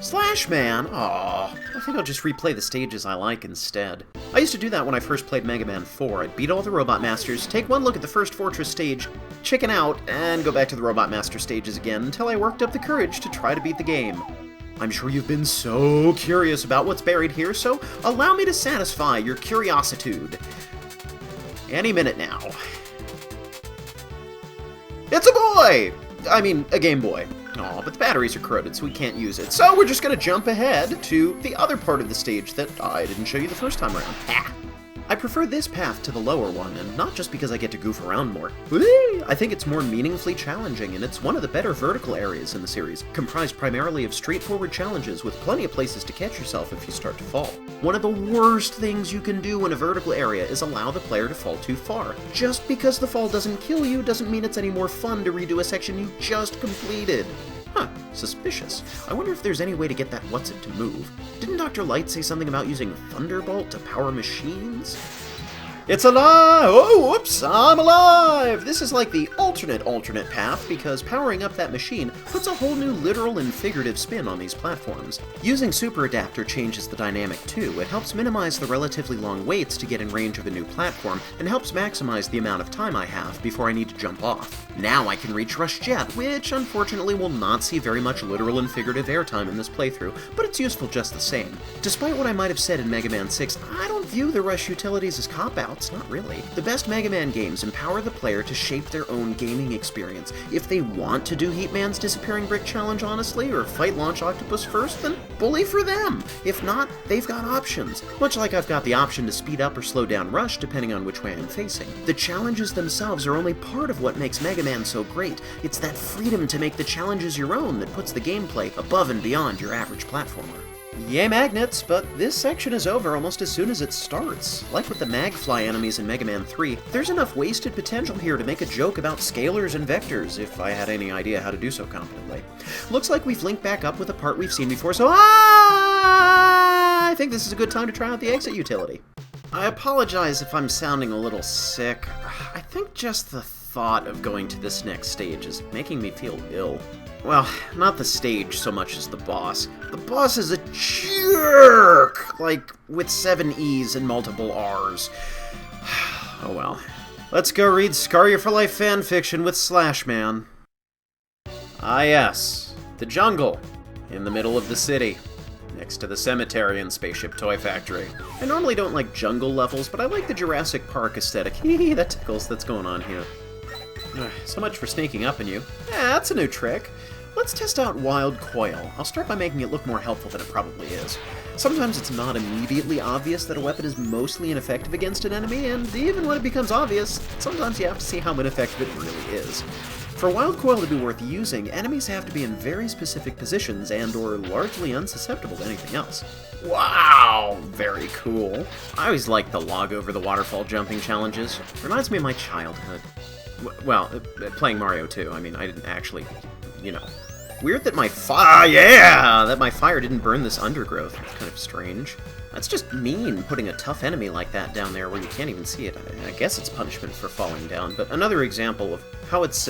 Slash Man? Aw, I think I'll just replay the stages I like instead. I used to do that when I first played Mega Man 4. I'd beat all the Robot Masters, take one look at the first Fortress stage, chicken out, and go back to the Robot Master stages again until I worked up the courage to try to beat the game. I'm sure you've been so curious about what's buried here, so allow me to satisfy your curiositude. Any minute now. It's a boy! I mean, a Game Boy. Aw, but the batteries are corroded, so we can't use it. So we're just gonna jump ahead to the other part of the stage that I didn't show you the first time around. Ha! I prefer this path to the lower one, and not just because I get to goof around more. Whee! I think it's more meaningfully challenging, and it's one of the better vertical areas in the series, comprised primarily of straightforward challenges with plenty of places to catch yourself if you start to fall. One of the worst things you can do in a vertical area is allow the player to fall too far. Just because the fall doesn't kill you doesn't mean it's any more fun to redo a section you just completed. Huh, suspicious. I wonder if there's any way to get that what's-it to move. Didn't Dr. Light say something about using Thunderbolt to power machines? It's alive! Oh, whoops, I'm alive! This is like the alternate path, because powering up that machine puts a whole new literal and figurative spin on these platforms. Using Super Adapter changes the dynamic too. It helps minimize the relatively long waits to get in range of a new platform, and helps maximize the amount of time I have before I need to jump off. Now I can reach Rush Jet, which unfortunately will not see very much literal and figurative airtime in this playthrough, but it's useful just the same. Despite what I might have said in Mega Man 6, I don't view the Rush utilities as cop-outs. Not really. The best Mega Man games empower the player to shape their own gaming experience. If they want to do Heat Man's Disappearing Brick Challenge honestly, or fight Launch Octopus first, then bully for them. If not, they've got options. Much like I've got the option to speed up or slow down Rush depending on which way I'm facing. The challenges themselves are only part of what makes Mega Man so great. It's that freedom to make the challenges your own that puts the gameplay above and beyond your average platformer. Yay magnets, but this section is over almost as soon as it starts. Like with the Magfly enemies in Mega Man 3, there's enough wasted potential here to make a joke about scalars and vectors, if I had any idea how to do so competently. Looks like we've linked back up with a part we've seen before, so I think this is a good time to try out the exit utility. I apologize if I'm sounding a little sick. I think just the thought of going to this next stage is making me feel ill. Well, not the stage so much as the boss. The boss is a jerk! Like, with 7 E's and multiple R's. Oh well. Let's go read Scar You for Life fanfiction with Slash Man. Ah yes, the jungle, in the middle of the city, next to the cemetery and Spaceship Toy Factory. I normally don't like jungle levels, but I like the Jurassic Park aesthetic. Hee that tickles, that's going on here. So much for sneaking up on you. Yeah, that's a new trick. Let's test out Wild Coil. I'll start by making it look more helpful than it probably is. Sometimes it's not immediately obvious that a weapon is mostly ineffective against an enemy, and even when it becomes obvious, sometimes you have to see how ineffective it really is. For Wild Coil to be worth using, enemies have to be in very specific positions and or largely unsusceptible to anything else. Wow, very cool. I always liked the log over the waterfall jumping challenges. Reminds me of my childhood. Well, playing Mario too. I mean, I didn't actually, you know. Weird that my fire didn't burn this undergrowth. It's kind of strange. That's just mean, putting a tough enemy like that down there where you can't even see it. I guess it's punishment for falling down, but another example of how it's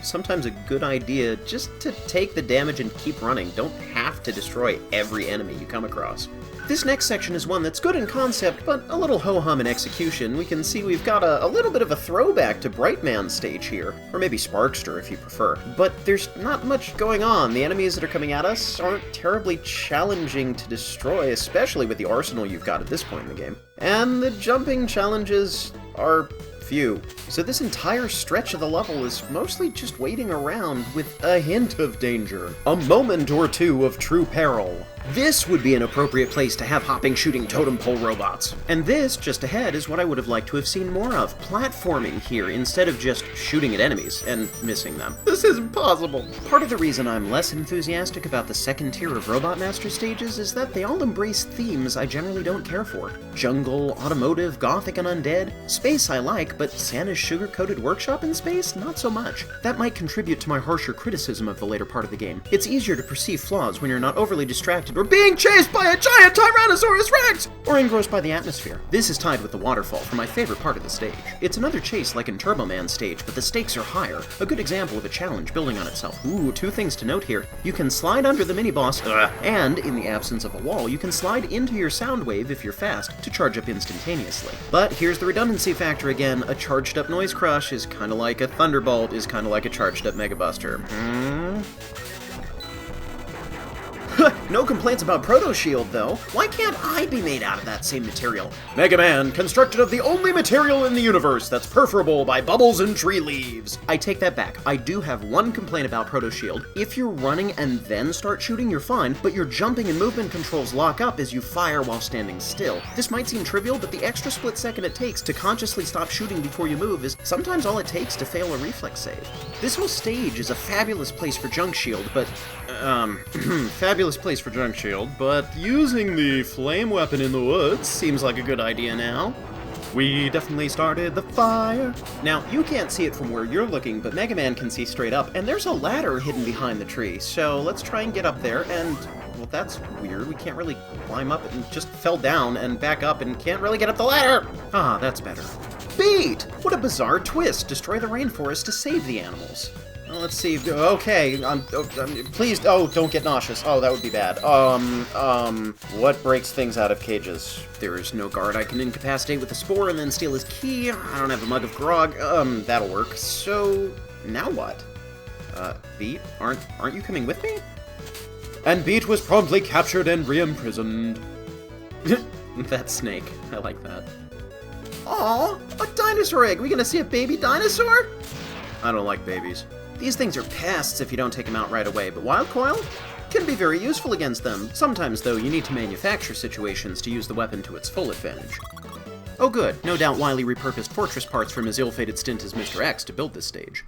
sometimes a good idea just to take the damage and keep running. Don't have to destroy every enemy you come across. This next section is one that's good in concept, but a little ho-hum in execution. We can see we've got a little bit of a throwback to Brightman's stage here, or maybe Sparkster if you prefer. But there's not much going on. The enemies that are coming at us aren't terribly challenging to destroy, especially with the arsenal you've got at this point in the game. And the jumping challenges are few. So this entire stretch of the level is mostly just waiting around with a hint of danger. A moment or two of true peril. This would be an appropriate place to have hopping, shooting totem pole robots. And this, just ahead, is what I would have liked to have seen more of. Platforming here, instead of just shooting at enemies and missing them. This isn't possible. Part of the reason I'm less enthusiastic about the second tier of Robot Master stages is that they all embrace themes I generally don't care for. Jungle, automotive, gothic, and undead. Space I like, but Santa's sugar-coated workshop in space? Not so much. That might contribute to my harsher criticism of the later part of the game. It's easier to perceive flaws when you're not overly distracted or being chased by a giant Tyrannosaurus Rex, or engrossed by the atmosphere. This is tied with the waterfall for my favorite part of the stage. It's another chase like in Turbo Man's stage, but the stakes are higher. A good example of a challenge building on itself. Ooh, two things to note here. You can slide under the mini-boss, and in the absence of a wall, you can slide into your sound wave if you're fast to charge up instantaneously. But here's the redundancy factor again. A charged up Noise Crush is kinda like a Thunderbolt is kinda like a charged up Mega Buster. No complaints about Proto Shield, though. Why can't I be made out of that same material? Mega Man, constructed of the only material in the universe that's perforable by bubbles and tree leaves. I take that back. I do have one complaint about Proto Shield. If you're running and then start shooting, you're fine, but your jumping and movement controls lock up as you fire while standing still. This might seem trivial, but the extra split second it takes to consciously stop shooting before you move is sometimes all it takes to fail a reflex save. This whole stage is a fabulous place for Junk Shield, but fabulous place for Junk Shield, but using the flame weapon in the woods seems like a good idea now. We definitely started the fire. Now, you can't see it from where you're looking, but Mega Man can see straight up, and there's a ladder hidden behind the tree, so let's try and get up there, and, well, that's weird. We can't really climb up and just fell down and back up and can't really get up the ladder. Ah, that's better. Beat! What a bizarre twist. Destroy the rainforest to save the animals. Let's see. Okay, please, don't get nauseous. Oh, that would be bad. What breaks things out of cages? There is no guard I can incapacitate with a spore and then steal his key. I don't have a mug of grog. That'll work. So, now what? Beat, aren't you coming with me? And Beat was promptly captured and re-imprisoned. That snake. I like that. Aw, a dinosaur egg. We gonna see a baby dinosaur? I don't like babies. These things are pests if you don't take them out right away, but Wild Coil can be very useful against them. Sometimes, though, you need to manufacture situations to use the weapon to its full advantage. Oh good, no doubt Wily repurposed Fortress parts from his ill-fated stint as Mr. X to build this stage.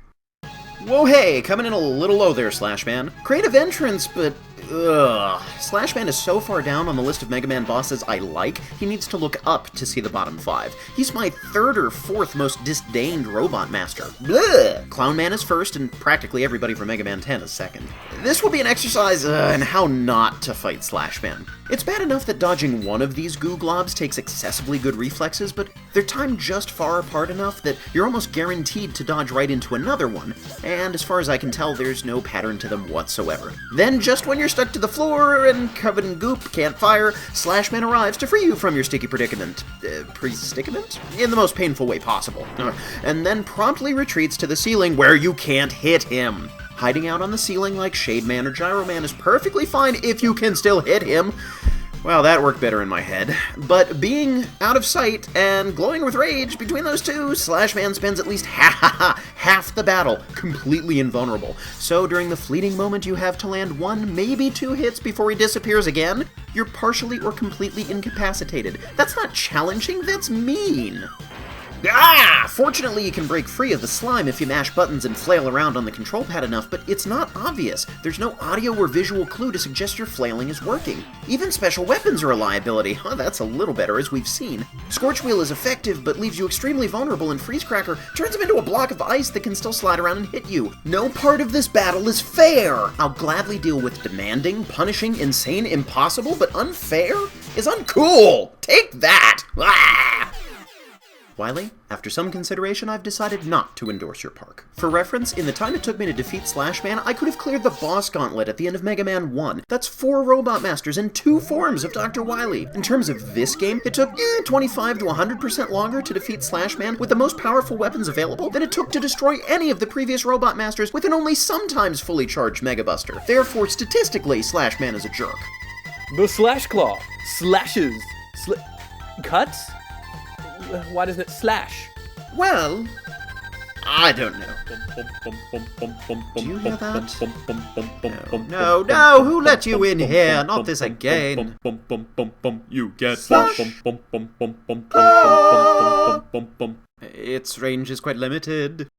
Whoa hey, coming in a little low there, Slashman. Creative entrance, but ugh. Slashman is so far down on the list of Mega Man bosses I like, he needs to look up to see the bottom 5. He's my 3rd or 4th most disdained robot master. Bleh! Clown Man is first, and practically everybody from Mega Man 10 is second. This will be an exercise in how not to fight Slashman. It's bad enough that dodging one of these goo globs takes excessively good reflexes, but they're timed just far apart enough that you're almost guaranteed to dodge right into another one, and as far as I can tell, there's no pattern to them whatsoever. Then, just when you're stuck to the floor and covered in goop, can't fire, Slashman arrives to free you from your sticky predicament. Predicament? In the most painful way possible. And then promptly retreats to the ceiling where you can't hit him. Hiding out on the ceiling like Shade Man or Gyro Man is perfectly fine if you can still hit him. Well, that worked better in my head. But being out of sight and glowing with rage between those two, Slashman spends at least half the battle completely invulnerable. So during the fleeting moment you have to land 1, maybe 2 hits before he disappears again, you're partially or completely incapacitated. That's not challenging, that's mean. Ah! Fortunately, you can break free of the slime if you mash buttons and flail around on the control pad enough, but it's not obvious. There's no audio or visual clue to suggest your flailing is working. Even special weapons are a liability. Oh, that's a little better, as we've seen. Scorch Wheel is effective, but leaves you extremely vulnerable, and Freeze Cracker turns him into a block of ice that can still slide around and hit you. No part of this battle is fair! I'll gladly deal with demanding, punishing, insane, impossible, but unfair is uncool! Take that! Ah! Wily, after some consideration, I've decided not to endorse your park. For reference, in the time it took me to defeat Slashman, I could have cleared the boss gauntlet at the end of Mega Man 1. That's 4 Robot Masters and 2 forms of Dr. Wily. In terms of this game, it took 25 to 100% longer to defeat Slashman with the most powerful weapons available than it took to destroy any of the previous Robot Masters with an only sometimes fully charged Mega Buster. Therefore, statistically, Slashman is a jerk. The Slash Claw slashes. Cuts? Why doesn't it slash? Well, I don't know. Do you hear that? No, who let you in here? Not this again. You get Slash. Its range is quite limited.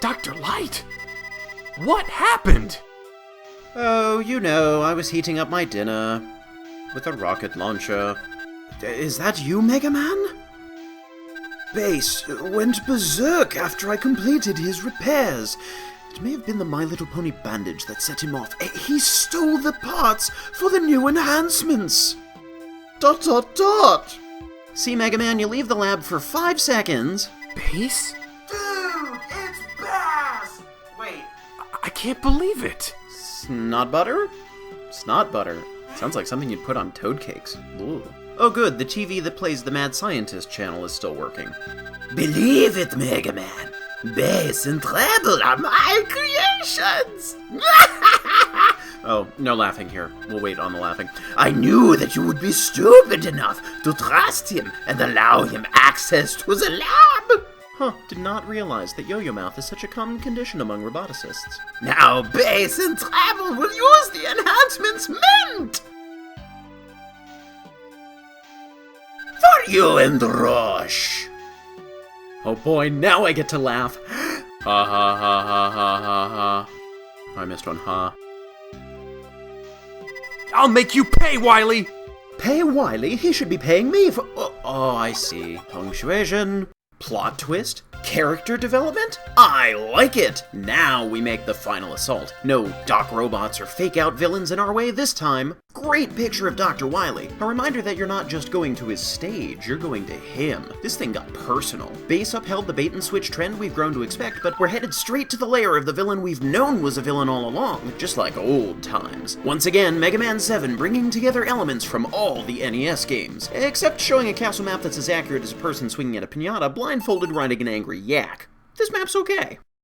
Dr. Light? What happened? Oh, you know, I was heating up my dinner with a rocket launcher. Is that you, Mega Man? Base went berserk after I completed his repairs. It may have been the My Little Pony bandage that set him off. He stole the parts for the new enhancements! ... See, Mega Man, you leave the lab for 5 seconds. Base? Dude, it's Bass! Wait. I can't believe it. Snot butter? Snot butter. Sounds like something you'd put on toad cakes. Ooh. Oh good, the TV that plays the Mad Scientist channel is still working. Believe it, Mega Man. Bass and treble are my creations! Oh, no laughing here. We'll wait on the laughing. I knew that you would be stupid enough to trust him and allow him access to the lab! Huh, did not realize that yo-yo mouth is such a common condition among roboticists. Now Bass and treble will use the enhancements meant for you and Rush. Oh boy, now I get to laugh. Ha ha ha ha ha ha ha. I missed one, ha. I'll make you pay, Wily! Pay Wily? He should be paying me for... Oh, I see. Punctuation. Plot twist. Character development? I like it! Now we make the final assault. No Doc robots or fake-out villains in our way this time. Great picture of Dr. Wily. A reminder that you're not just going to his stage, you're going to him. This thing got personal. Base upheld the bait-and-switch trend we've grown to expect, but we're headed straight to the lair of the villain we've known was a villain all along, just like old times. Once again, Mega Man 7 bringing together elements from all the NES games, except showing a castle map that's as accurate as a person swinging at a piñata blindfolded riding an angry yak. This map's okay.